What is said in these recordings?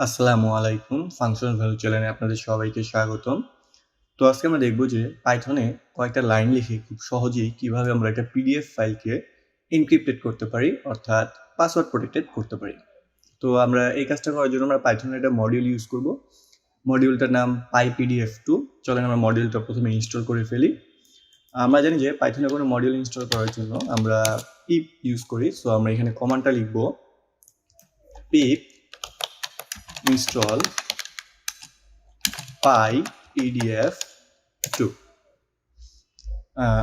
আসসালামু আলাইকুম functional value চ্যানেলে আপনাদের সবাইকে স্বাগতম। তো আজকে আমরা দেখব যে পাইথনে কয়েকটা লাইন লিখে খুব সহজেই কিভাবে আমরা একটা পিডিএফ ফাইলকে এনক্রিপ্টেড করতে পারি, অর্থাৎ পাসওয়ার্ড প্রোটেক্টেড করতে পারি। তো আমরা এই কাজটা করার জন্য আমরা পাইথনের একটা মডিউল ইউজ করব। মডিউলটার নাম PyPDF2। চলেন আমরা মডিউলটা প্রথমে ইনস্টল করে ফেলি। আমরা জানি যে পাইথনে কোনো মডিউল ইনস্টল করার জন্য আমরা পিপ ইউজ করি। সো আমরা এখানে কমান্ডটা লিখব পিপ install PyPDF2।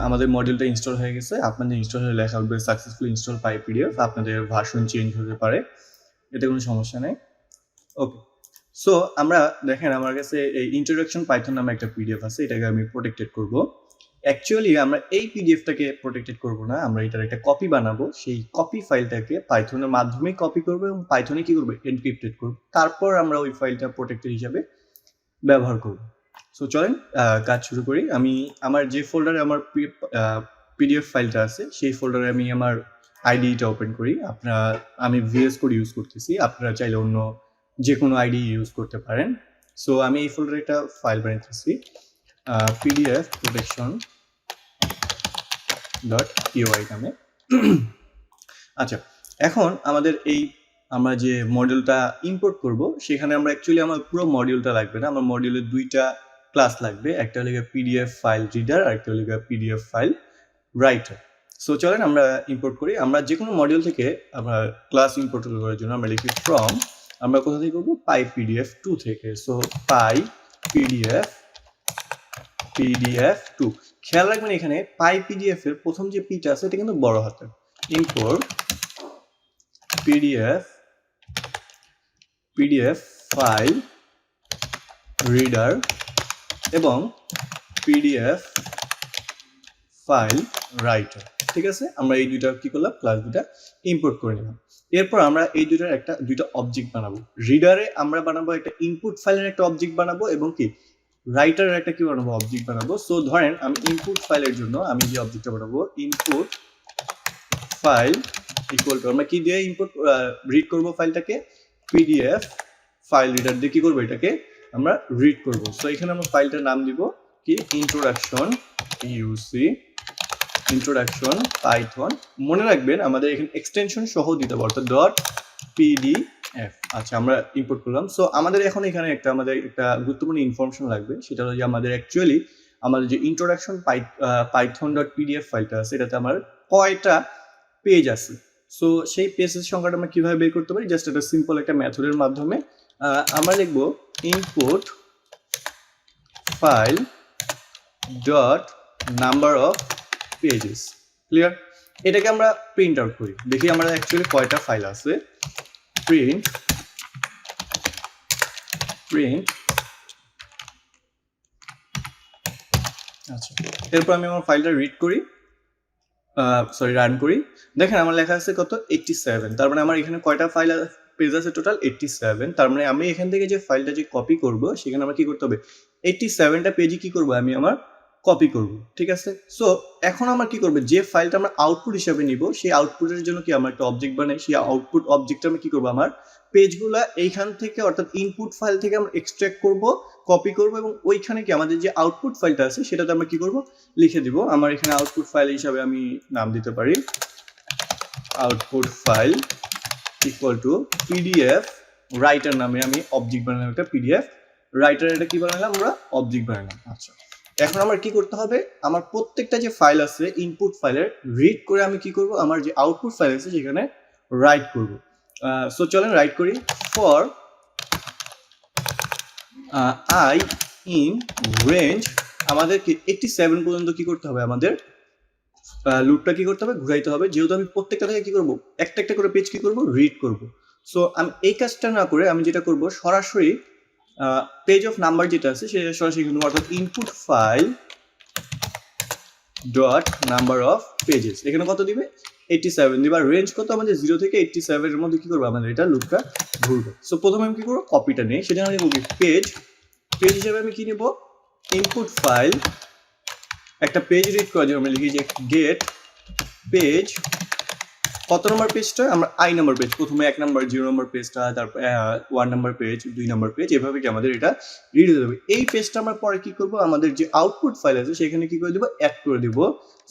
আমাদের মডিউলটা ইনস্টল হয়ে গেছে। আপনাদের ইনস্টল হয়ে লেখা হবে সাকসেসফুল ইনস্টল PyPDF। আপনাদের ভার্সন চেঞ্জ হতে পারে, এতে কোনো সমস্যা নেই। ওকে, সো আমরা দেখেন আমার কাছে এই ইন্ট্রোডাকশন পাইথন নামে একটা পিডিএফ আছে, এটাকে আমি প্রোটেক্টেড করব। অ্যাকচুয়ালি আমরা এই পিডিএফটাকে প্রোটেক্টেড করব না, আমরা এটার একটা কপি বানাবো। সেই কপি ফাইলটাকে পাইথনের মাধ্যমে কপি করব এবং পাইথনে কি করব, এনক্রিপ্টেড করব। তারপর আমরা ওই ফাইলটা প্রোটেক্টেড হিসাবে ব্যবহার করব। সো চলেন কাজ শুরু করি। আমি আমার যে ফোল্ডারে আমার পিডিএফ ফাইলটা আছে সেই ফোল্ডারে আমি আমার আইডিটা ওপেন করি। আমি ভিএস কোড ইউজ করতেছি, আপনারা চাইলে অন্য যে কোনো আইডি ইউজ করতে পারেন। সো আমি এই ফোল্ডারে একটা ফাইল বানাইতেছি, পিডিএফ প্রোটেকশন .py নামে। আচ্ছা, এখন আমাদের আমরা যে মডিউলটা ইম্পোর্ট করব সেখানে আমরা অ্যাকচুয়ালি আমার পুরো মডিউলটা লাগবে না, আমার মডিউলের দুইটা ক্লাস লাগবে, একটা হলো পিডিএফ ফাইল রিডার আর একটা হলো পিডিএফ ফাইল রাইটার। সো চলেন আমরা ইম্পোর্ট করি। আমরা যে কোনো মডিউল থেকে আমরা ক্লাস ইম্পোর্ট করার জন্য আমরা লিখি ফ্রম, আমরা কোথা থেকে করবো, PyPDF2 থেকে। So PyPDF2। খেয়াল রাখবেন এখানে PyPDF এর প্রথম যে পিটা আছে এটা কিন্তু বড় হাতের। ইম্পোর্ট PDF ফাইল রিডার এবং PDF ফাইল রাইটার। ঠিক আছে, আমরা এই দুইটা কি করলাম, ক্লাস দুটা ইম্পোর্ট করে নিলাম। এরপর আমরা এই দুইটা অবজেক্ট বানাবো। রিডারে আমরা বানাবো একটা ইনপুট ফাইলের একটা অবজেক্ট বানাবো এবং কি রাইটারের একটা কি বানাবো, অবজেক্ট বানাবো। সো ধরেন আমি ইনপুট ফাইলের জন্য আমি যে অবজেক্টটা বানাবো, ইনপুট ফাইল ইকুয়াল টু, আমরা কি দিয়ে ইনপুট রিড করব ফাইলটাকে, পিডিএফ ফাইল রিডার দিয়ে কি করবো, এটাকে আমরা রিড করব। সো এখানে আমরা ফাইলটার নাম দিব কি, ইন্ট্রোডাকশন ইন্ট্রোডাকশন পাইথন। মনে রাখবেন আমাদের এখানে এক্সটেনশন সহ দিতে হবে, অর্থাৎ .pdf। আচ্ছা, আমরা ইম্পোর্ট করলাম। সো আমাদের এখন এখানে আমাদের একটা গুরুত্বপূর্ণ ইনফরমেশন লাগবে, সেটা হলো যে আমাদের অ্যাকচুয়ালি আমাদের যে ইন্ট্রোডাকশন পাইথন .pdf ফাইলটা আছে এটাতে আমার কয়টা পেজ আছে। সো সেই পেজের সংখ্যাটা আমরা কিভাবে বের করতে পারি, জাস্ট একটা সিম্পল একটা মেথডের মাধ্যমে। আমরা লিখব input file dot number of pages. Clear? এটাকে আমরা প্রিন্ট আউট করি, দেখি আমরা অ্যাকচুয়ালি কয়টা ফাইল আছে। প্রিন্ট আচ্ছা, এরপর আমি আমার ফাইলটা রান করি। দেখেন আমার লেখা আছে কত, 87। তার মানে আমার এখানে কয়টা ফাইল পেজ আছে, টোটাল 87। তার মানে আমি এখান থেকে যে ফাইলটা যে কপি করব সেখানে আমার কি করতে হবে, 87টা পেজই কি করব, আমি আমার কপি করব। ঠিক আছে, সো এখন আমরা কি করব, যে ফাইলটা আমরা আউটপুট হিসাবে নিব সেই আউটপুটের জন্য কি আমরা একটা অবজেক্ট বানাই, সেই আউটপুট অবজেক্টটা আমি কি করব, আমার পেজগুলো এইখান থেকে অর্থাৎ ইনপুট ফাইল থেকে আমরা এক্সট্রাক্ট করব, কপি করব এবং ওইখানে কি আমাদের যে আউটপুট ফাইলটা আছে সেটাতে আমরা কি করব, লিখে দিব। আমার এখানে আউটপুট ফাইল হিসাবে আমি নাম দিতে পারি output file equal to PDF writer নামে আমি অবজেক্ট বানালাম, একটা পিডিএফ রাইটার, এটা কি বানালাম, আমরা অবজেক্ট বানালাম। আচ্ছা, এখন আমার কি করতে হবে, আমার প্রত্যেকটা যে ফাইল আছে ইনপুট ফাইলের রিড করে আমি কি করব, আমার যে আউটপুট ফাইল আছে সেখানে রাইট করব। সো চলেন রাইট করি। ফর আই ইন রেঞ্জ, আমাদেরকে 87 পর্যন্ত কি করতে হবে, আমাদের লুপটা কি করতে হবে, ঘুরাইতে হবে। যেহেতু আমি প্রত্যেকটা থেকে কি করব, একটা একটা করে পেজ কি করব, রিড করব। সো আমি এই কাজটা না করে আমি যেটা করব, সরাসরি পেজ অফ নাম্বার যেটা আছে সেটা সরাসরি কিন্তু, অর্থাৎ input file dot number of pages, এখানে কত দিবে, 87 দিবে। আর রেঞ্জ কত, আমাদের 0 থেকে 87 এর মধ্যে কি করবো, আমাদের এটা লুপটা ঘুরবে। সো প্রথমে আমি কি করবো, কপিটা নেই, সেটা আমি বলি পেজ হিসেবে আমি কি নেব, ইনপুট ফাইল, একটা পেজ রিড করার জন্য আমি লিখি যে গেট পেজ কত নম্বর পেজটা আমরা আই নাম্বার পেজ, প্রথমে 1 নাম্বার 0 নম্বর পেজটা, তারপর 1 নাম্বার পেজ, 2 নাম্বার পেজ, এভাবে কি আমাদের এটা রিড হয়ে যাবে। এই পেজটা আমরা পরে কি করব, আমাদের যে আউটপুট ফাইল আছে সেখানে কি করে দিব, অ্যাড করে দিব।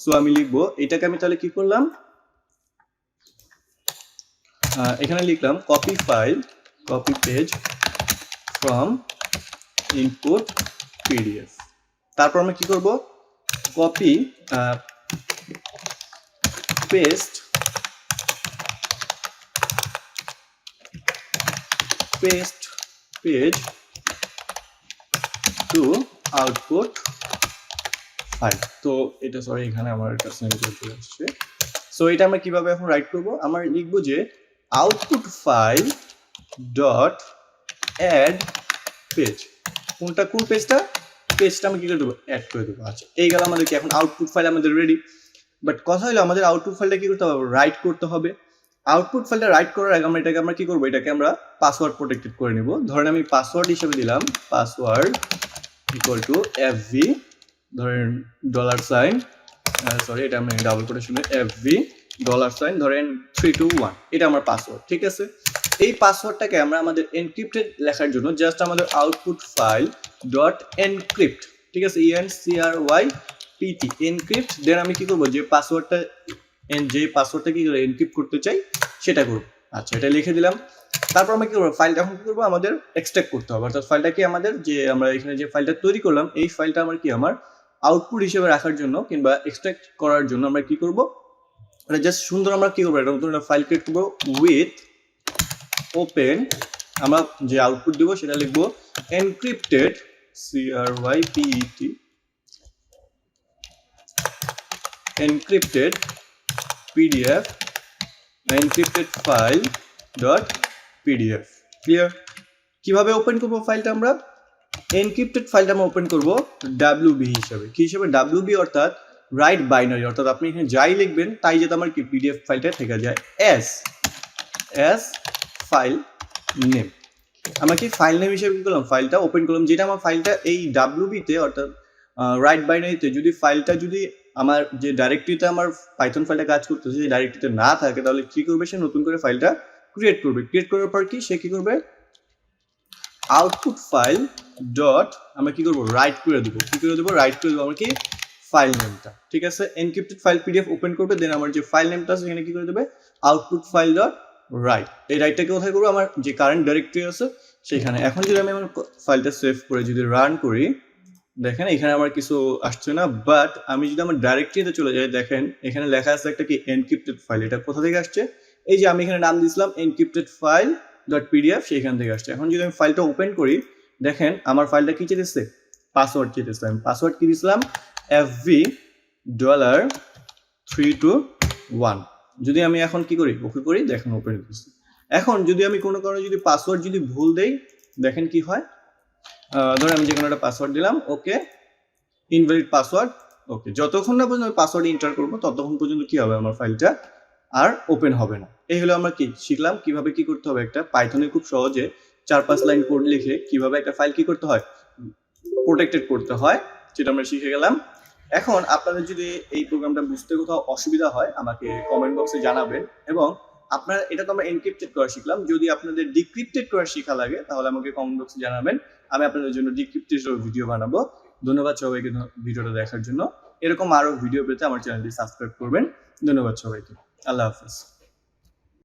সো আমি লিখবো এটাকে, আমি তাহলে কি করলাম, এখানে লিখলাম copy file, copy page from input PDF. তারপর আমরা কি করব, copy paste page to output file. তো এটা সরি, এখানে আমার একটা সেন্টেন্স চলে আসছে। সো এটা আমরা কিভাবে এখন রাইট করব, আমরা লিখবো যে output file dot add page. কোনটা, কোন পেজটা, পেজটা আমি কি করে দেবো, অ্যাড করে দেবো। আচ্ছা, এই গেল আমাদের কি এখন আউটপুট ফাইল আমাদের রেডি। বাট কথা হলো আমাদের আউটপুট ফাইলটা কি করতে হবে, রাইট করতে হবে। আউটপুট ফাইলটা রাইট করার আগে আমরা এটাকে আমরা কি করবো, এটাকে আমরা পাসওয়ার্ড প্রোটেক্টেড করে নিব। ধরেন আমি পাসওয়ার্ড হিসেবে দিলাম পাসওয়ার্ড ইকুয়াল টু এফভি, ধরেন $, সরি এটা আমি ডাবল কোটেশনে, এফভি $, ধরেন 321, এটা আমার পাসওয়ার্ড, ঠিক আছে। এই পাসওয়ার্ডটাকে আমরা আমাদের এনক্রিপ্টেড লেখার জন্য জাস্ট আমাদের আউটপুট ফাইল ডট এনক্রিপ্ট, ঠিক আছে, ENCRYPT এনক্রিপ্ট, দেন আমি কি করবো, যে পাসওয়ার্ডটা কি করে এনক্রিপ্ট করতে চাই সেটা করবো। আচ্ছা, এটা লিখে দিলাম। তারপর আমরা কি করবো, ফাইলটা এখন কি করবো, আমাদের এক্সট্রাক্ট করতে হবে। অর্থাৎ ফাইলটা কি আমাদের, যে আমরা এখানে যে ফাইলটা তৈরি করলাম এই ফাইলটা আমার কি, আমার আউটপুট হিসেবে রাখার জন্য কিংবা এক্সট্রাক্ট করার জন্য আমরা কি করবো, এটা জাস্ট সুন্দর আমরা কি করবো, এটা নতুন একটা ফাইল ক্রিয়েট করবো উইথ ওপেন, আমরা যে আউটপুট দেবো সেটা লিখবো encrypted CRYPET encrypted PDF encrypted file dot PDF। Clear? কিভাবে ওপেন করবো ফাইলটা, আমরা এনক্রিপ্টেড ফাইলটা আমরা ওপেন করবো WB হিসাবে। কি হিসাবে, WB অর্থাৎ রাইট বাইনারি, অর্থাৎ আপনি এখানে যাই লিখবেন তাই যাতে আমার কি PDF ফাইলটা থেকে যায় অ্যাজ ফাইল নেম। আমরা কি ফাইল নেম হিসেবে কি করলাম, ফাইলটা ওপেন করলাম, যেটা আমার ফাইলটা এই WB-তে অর্থাৎ রাইট বাইনারিতে যদি ফাইলটা যদি আমার যে ডাইরেক্টরিতে আমার পাইথন ফাইলটা কাজ করতেছে সেই ডাইরেক্টরিতে না থাকে, তাহলে কি করবে, সে নতুন করে ফাইলটা ক্রিয়েট করবে। ক্রিয়েট করার পর কি সে কি করবে, আউটপুট ফাইল ডট আমরা কি করবো, রাইট করে দেবো। কি করে দেবো, রাইট করে দেবো আমরা কি ফাইল নেমটা, ঠিক আছে। এনক্রিপ্টেড ফাইল PDF ওপেন করবে, দেন আমার যে ফাইল নেমটা আছে সেখানে কি করে দেবে, আউটপুট ফাইল ডট রাইট। এই রাইটটাকে কোথায় করবো, আমার যে কারেন্ট ডাইরেক্টরি আছে সেখানে। এখন যদি আমি আমার ফাইলটা সেভ করে যদি রান করি, দেখেন এখানে আমার কিছু আসছে না। বাট আমি যদি আমার ডাইরেক্টরিতে চলে যাই, দেখেন এখানে লেখা আছে একটা কি এনক্রিপ্টেড ফাইল। এটা কোথা থেকে আসছে, এই যে আমি এখানে নাম দিয়েছিলাম এনক্রিপ্টেড ফাইল ডট PDF, সেইখান থেকে আসছে। এখন যদি আমি ফাইলটা ওপেন করি, দেখেন আমার ফাইলটা কি চেয়েছে, পাসওয়ার্ড চেয়েছে। আমি পাসওয়ার্ড কি দিয়েছিলাম, FV $321। যদি আমি এখন কি করি, ওকে করি, দেখেন ওপেন করছি। এখন যদি আমি কোনো কারণে যদি পাসওয়ার্ড যদি ভুল দেই, দেখেন কি হয়, ধরে আমি যে কোনো একটা পাসওয়ার্ড দিলাম, ওকে ইনভ্যালিড পাসওয়ার্ড, ওকে। যতক্ষণ না পর্যন্ত আমি পাসওয়ার্ড এন্টার করবো ততক্ষণ পর্যন্ত কি হবে, আমার ফাইলটা আর ওপেন হবে না। এই হলো আমরা কি শিখলাম, কিভাবে কি করতে হবে, একটা পাইথনে খুব সহজে 4-5 লাইন কোড লিখে কিভাবে একটা ফাইল কি করতে হয়, প্রোটেক্টেড করতে হয়, সেটা আমরা শিখে গেলাম। এখন আপনাদের যদি এই প্রোগ্রামটা বুঝতে কোথাও অসুবিধা হয় আমাকে কমেন্ট বক্সে জানাবেন, এবং আপনারা, এটা তো আমরা এনক্রিপ্টেড করা শিখলাম, যদি আপনাদের ডিক্রিপ্টেড করা শেখা লাগে তাহলে আমাকে কমেন্ট বক্সে জানাবেন, আমি আপনাদের জন্য ডিক্রিপ্টেড ভিডিও বানাবো। ধন্যবাদ সবাইকে ভিডিওটা দেখার জন্য। এরকম আরো ভিডিও পেতে আমার চ্যানেলটি সাবস্ক্রাইব করবেন। ধন্যবাদ সবাইকে, আল্লাহ হাফেজ।